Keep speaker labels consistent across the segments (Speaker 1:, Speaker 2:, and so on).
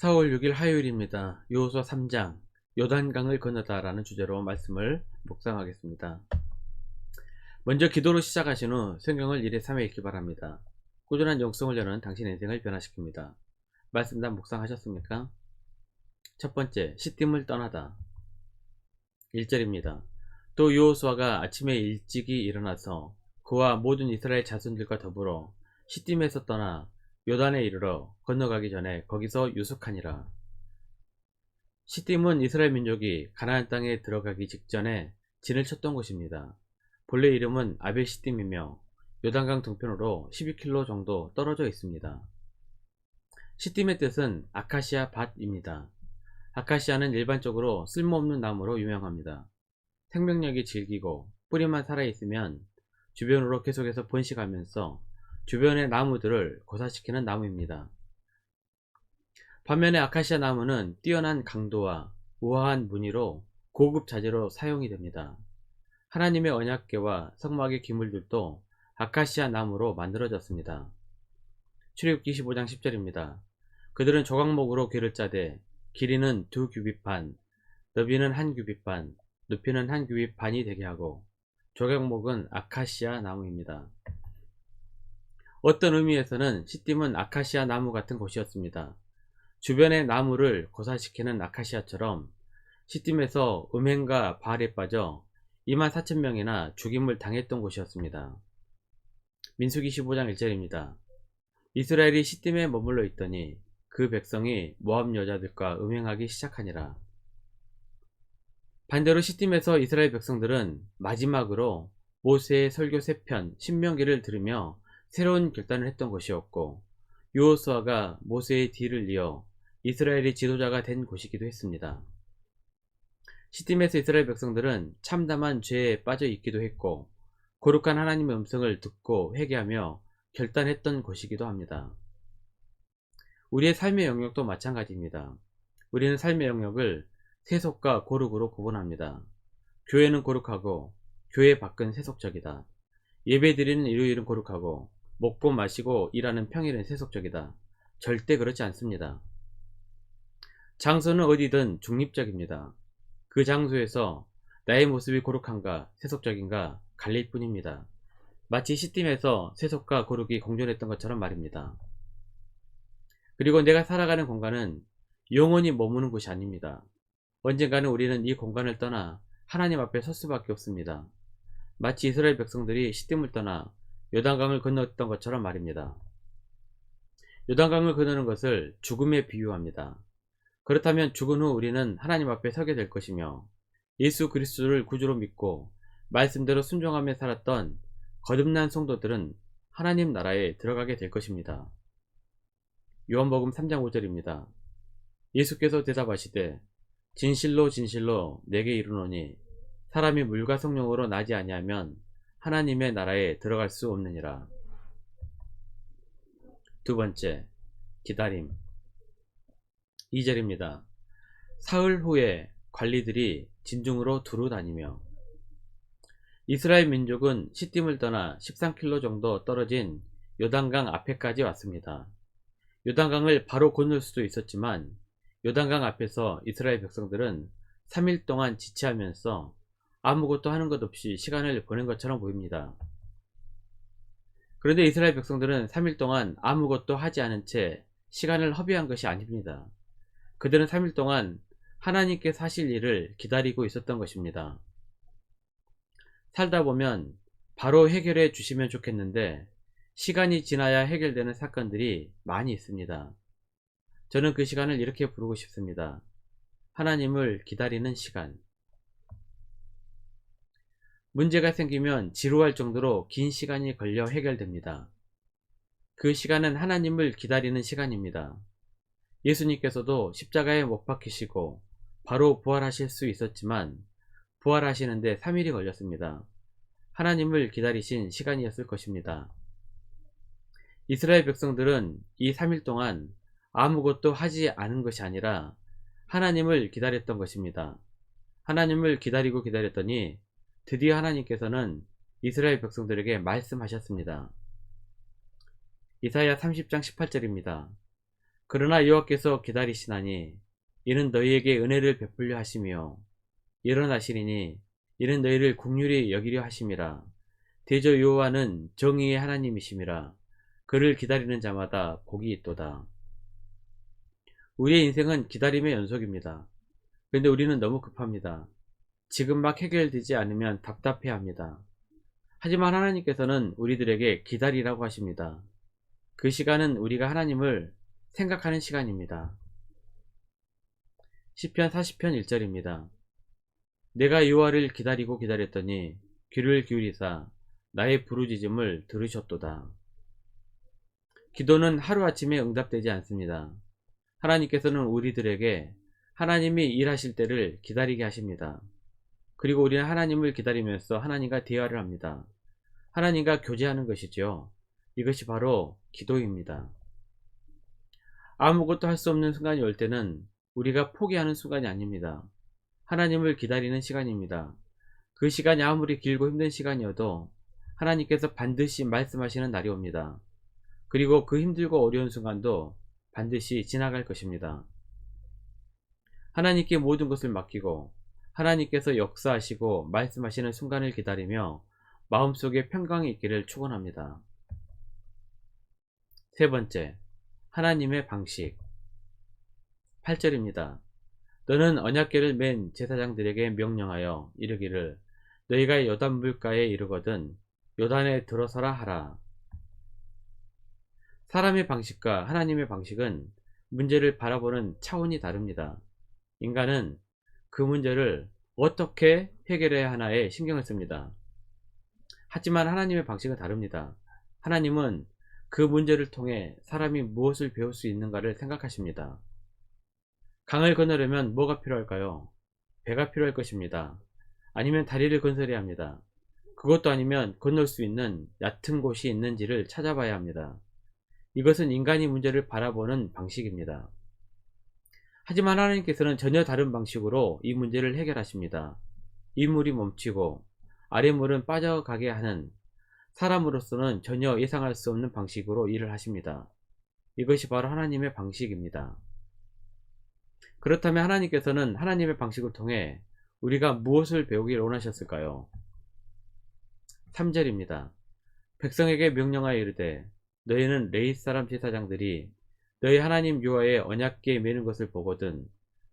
Speaker 1: 4월 6일 화요일입니다. 여호수아 3장 요단강을 건너다라는 주제로 말씀을 묵상하겠습니다. 먼저 기도로 시작하신 후 성경을 1회 3회 읽기 바랍니다. 꾸준한 영성을 여는 당신의 인생을 변화시킵니다. 말씀단 묵상하셨습니까? 첫 번째, 시딤을 떠나다. 1절입니다. 또 여호수아가 아침에 일찍이 일어나서 그와 모든 이스라엘 자손들과 더불어 시딤에서 떠나 요단에 이르러 건너가기 전에 거기서 유숙하니라. 시딤은 이스라엘 민족이 가나안 땅에 들어가기 직전에 진을 쳤던 곳입니다. 본래 이름은 아벨시딤이며 요단강 동편으로 12km 정도 떨어져 있습니다. 시딤의 뜻은 아카시아 밭입니다. 아카시아는 일반적으로 쓸모없는 나무로 유명합니다. 생명력이 질기고 뿌리만 살아있으면 주변으로 계속해서 번식하면서 주변의 나무들을 고사시키는 나무입니다. 반면에 아카시아 나무는 뛰어난 강도와 우아한 무늬로 고급 자재로 사용이 됩니다. 하나님의 언약궤와 성막의 기물들도 아카시아 나무로 만들어졌습니다. 출애굽기 15장 10절입니다. 그들은 조각목으로 궤를 짜되 길이는 2규빗 반, 너비는 1규빗 반, 높이는 1규빗 반이 되게 하고 조각목은 아카시아 나무입니다. 어떤 의미에서는 시딤은 아카시아 나무 같은 곳이었습니다. 주변의 나무를 고사시키는 아카시아처럼 시딤에서 음행과 바알에 빠져 24,000명이나 죽임을 당했던 곳이었습니다. 민수기 15장 1절입니다. 이스라엘이 시딤에 머물러 있더니 그 백성이 모압 여자들과 음행하기 시작하니라. 반대로 시딤에서 이스라엘 백성들은 마지막으로 모세의 설교 3편 신명기를 들으며 새로운 결단을 했던 것이었고, 여호수아가 모세의 뒤를 이어 이스라엘의 지도자가 된 곳이기도 했습니다. 시딤에서 이스라엘 백성들은 참담한 죄에 빠져 있기도 했고, 거룩한 하나님의 음성을 듣고 회개하며 결단했던 곳이기도 합니다. 우리의 삶의 영역도 마찬가지입니다. 우리는 삶의 영역을 세속과 거룩으로 구분합니다. 교회는 거룩하고 교회 밖은 세속적이다. 예배드리는 일요일은 거룩하고 먹고 마시고 일하는 평일은 세속적이다. 절대 그렇지 않습니다. 장소는 어디든 중립적입니다. 그 장소에서 나의 모습이 거룩한가 세속적인가 갈릴 뿐입니다. 마치 시딤에서 세속과 거룩이 공존했던 것처럼 말입니다. 그리고 내가 살아가는 공간은 영원히 머무는 곳이 아닙니다. 언젠가는 우리는 이 공간을 떠나 하나님 앞에 설 수밖에 없습니다. 마치 이스라엘 백성들이 시딤을 떠나 요단강을 건넜던 것처럼 말입니다. 요단강을 건너는 것을 죽음에 비유합니다. 그렇다면 죽은 후 우리는 하나님 앞에 서게 될 것이며, 예수 그리스도를 구주로 믿고 말씀대로 순종하며 살았던 거듭난 성도들은 하나님 나라에 들어가게 될 것입니다. 요한복음 3장 5절입니다. 예수께서 대답하시되 진실로 진실로 내게 이르노니 사람이 물과 성령으로 나지 아니하면 하나님의 나라에 들어갈 수 없느니라. 두 번째, 기다림. 2절입니다. 사흘 후에 관리들이 진중으로 두루 다니며. 이스라엘 민족은 시딤을 떠나 13km 정도 떨어진 요단강 앞에까지 왔습니다. 요단강을 바로 건널 수도 있었지만 요단강 앞에서 이스라엘 백성들은 3일 동안 지체하면서 아무것도 하는 것 없이 시간을 보낸 것처럼 보입니다. 그런데 이스라엘 백성들은 3일 동안 아무것도 하지 않은 채 시간을 허비한 것이 아닙니다. 그들은 3일 동안 하나님께서 하실 일을 기다리고 있었던 것입니다. 살다 보면 바로 해결해 주시면 좋겠는데 시간이 지나야 해결되는 사건들이 많이 있습니다. 저는 그 시간을 이렇게 부르고 싶습니다. 하나님을 기다리는 시간. 문제가 생기면 지루할 정도로 긴 시간이 걸려 해결됩니다. 그 시간은 하나님을 기다리는 시간입니다. 예수님께서도 십자가에 못 박히시고 바로 부활하실 수 있었지만 부활하시는데 3일이 걸렸습니다. 하나님을 기다리신 시간이었을 것입니다. 이스라엘 백성들은 이 3일 동안 아무것도 하지 않은 것이 아니라 하나님을 기다렸던 것입니다. 하나님을 기다리고 기다렸더니 드디어 하나님께서는 이스라엘 백성들에게 말씀하셨습니다. 이사야 30장 18절입니다. 그러나 여호와께서 기다리시나니 이는 너희에게 은혜를 베풀려 하시며 일어나시리니 이는 너희를 긍휼히 여기려 하심이라. 대저 여호와는 정의의 하나님이심이라. 그를 기다리는 자마다 복이 있도다. 우리의 인생은 기다림의 연속입니다. 그런데 우리는 너무 급합니다. 지금 막 해결되지 않으면 답답해합니다. 하지만 하나님께서는 우리들에게 기다리라고 하십니다. 그 시간은 우리가 하나님을 생각하는 시간입니다. 시편 40편 1절입니다. 내가 여호와를 기다리고 기다렸더니 귀를 기울이사 나의 부르짖음을 들으셨도다. 기도는 하루아침에 응답되지 않습니다. 하나님께서는 우리들에게 하나님이 일하실 때를 기다리게 하십니다. 그리고 우리는 하나님을 기다리면서 하나님과 대화를 합니다. 하나님과 교제하는 것이죠. 이것이 바로 기도입니다. 아무것도 할 수 없는 순간이 올 때는 우리가 포기하는 순간이 아닙니다. 하나님을 기다리는 시간입니다. 그 시간이 아무리 길고 힘든 시간이어도 하나님께서 반드시 말씀하시는 날이 옵니다. 그리고 그 힘들고 어려운 순간도 반드시 지나갈 것입니다. 하나님께 모든 것을 맡기고 하나님께서 역사하시고 말씀하시는 순간을 기다리며 마음속에 평강이 있기를 축원합니다. 세 번째, 하나님의 방식. 8절입니다. 너는 언약궤를 맨 제사장들에게 명령하여 이르기를 너희가 요단 물가에 이르거든 요단에 들어서라 하라. 사람의 방식과 하나님의 방식은 문제를 바라보는 차원이 다릅니다. 인간은 그 문제를 어떻게 해결해야 하나에 신경을 씁니다. 하지만 하나님의 방식은 다릅니다. 하나님은 그 문제를 통해 사람이 무엇을 배울 수 있는가를 생각하십니다. 강을 건너려면 뭐가 필요할까요? 배가 필요할 것입니다. 아니면 다리를 건설해야 합니다. 그것도 아니면 건널 수 있는 얕은 곳이 있는지를 찾아봐야 합니다. 이것은 인간이 문제를 바라보는 방식입니다. 하지만 하나님께서는 전혀 다른 방식으로 이 문제를 해결하십니다. 이 물이 멈추고 아랫물은 빠져가게 하는 사람으로서는 전혀 예상할 수 없는 방식으로 일을 하십니다. 이것이 바로 하나님의 방식입니다. 그렇다면 하나님께서는 하나님의 방식을 통해 우리가 무엇을 배우길 원하셨을까요? 3절입니다. 백성에게 명령하여 이르되 너희는 레위 사람 제사장들이 너희 하나님 여호와의 언약궤에 매는 것을 보거든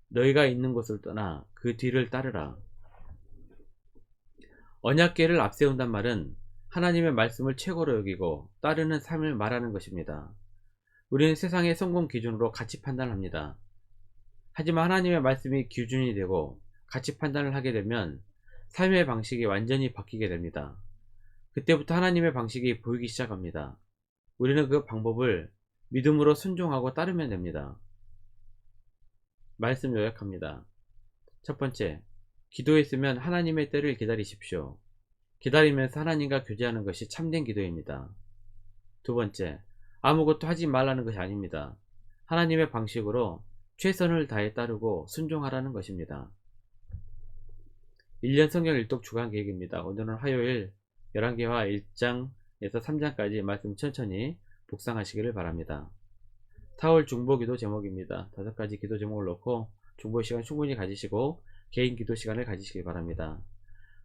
Speaker 1: 너희가 있는 곳을 떠나 그 뒤를 따르라. 언약궤를 앞세운단 말은 하나님의 말씀을 최고로 여기고 따르는 삶을 말하는 것입니다. 우리는 세상의 성공 기준으로 가치 판단합니다. 하지만 하나님의 말씀이 기준이 되고 가치 판단을 하게 되면 삶의 방식이 완전히 바뀌게 됩니다. 그때부터 하나님의 방식이 보이기 시작합니다. 우리는 그 방법을 믿음으로 순종하고 따르면 됩니다. 말씀 요약합니다. 첫 번째, 기도했으면 하나님의 때를 기다리십시오. 기다리면서 하나님과 교제하는 것이 참된 기도입니다. 두 번째, 아무것도 하지 말라는 것이 아닙니다. 하나님의 방식으로 최선을 다해 따르고 순종하라는 것입니다. 1년 성경 일독 주간 계획입니다. 오늘은 화요일 11개와 1장에서 3장까지 말씀 천천히 묵상하시기를 바랍니다. 4월 중보기도 제목입니다. 5가지 기도 제목을 놓고 중보 시간 충분히 가지시고 개인 기도 시간을 가지시기 바랍니다.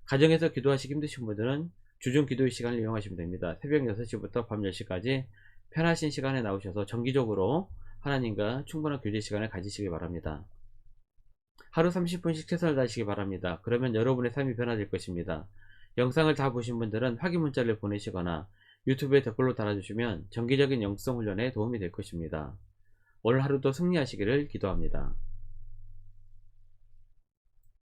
Speaker 1: 가정에서 기도하시기 힘드신 분들은 주중 기도의 시간을 이용하시면 됩니다. 새벽 6시부터 밤 10시까지 편하신 시간에 나오셔서 정기적으로 하나님과 충분한 교제 시간을 가지시기 바랍니다. 하루 30분씩 최선을 다하시기 바랍니다. 그러면 여러분의 삶이 변화될 것입니다. 영상을 다 보신 분들은 확인 문자를 보내시거나 유튜브에 댓글로 달아주시면 정기적인 영성 훈련에 도움이 될 것입니다. 오늘 하루도 승리하시기를 기도합니다.